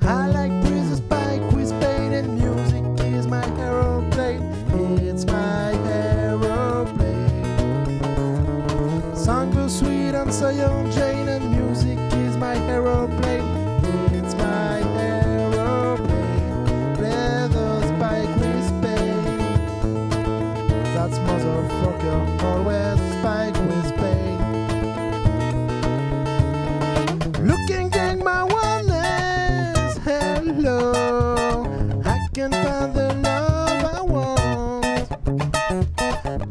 I like breezes, bike with pain, and music is my aeroplane. It's my aeroplane. Song goes sweet and so young Jane, and music is my aeroplane. It's my aeroplane. Play those bike with pain. That's motherfucker, always bike with pain. Looking at my oneness, hello. I can find the love I want.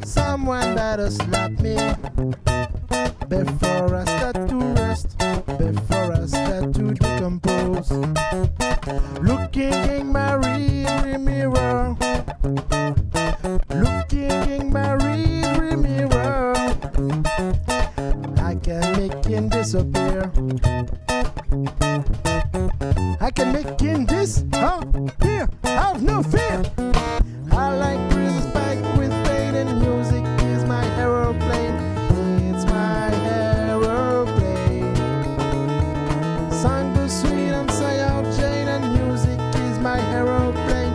Someone better slap me before I start to rest, before I start to decompose. Looking in my rear mirror, looking in my rear mirror, I can make him disappear. I can make him disappear. Have no fear. I like breezes, bike with pain, and music is my aeroplane. It's my aeroplane. Song goes sweet and say out Jane, and music is my aeroplane.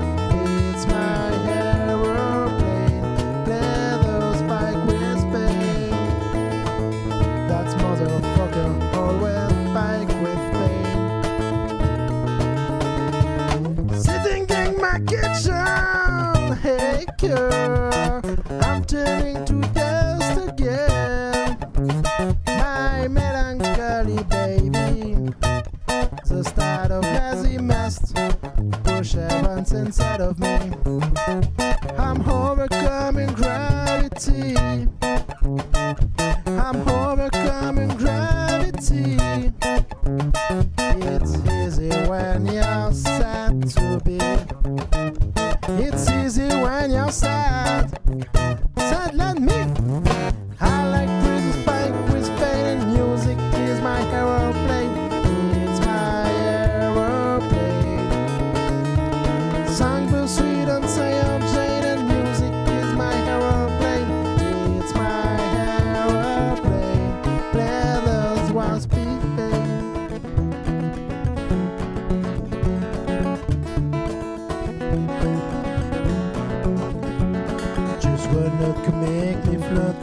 It's my aeroplane. Play those bike with pain. That's motherfucker, always bike with pain. Sitting in my kitchen, hey girl, I'm turning to dust again. My melancholy baby, the start of lazy mess, push heavens inside of me. I'm overcoming gravity. I'm overcoming gravity. It's easy when you're sad to be. It's easy when you're sad. Sad like me. I like breezes, bike with pain, and music is my aeroplane. It's my aeroplane. Song goes sweet and say out Jane, and music is my aeroplane. It's my aeroplane. Play those ones beat pain. Just wanna make me float.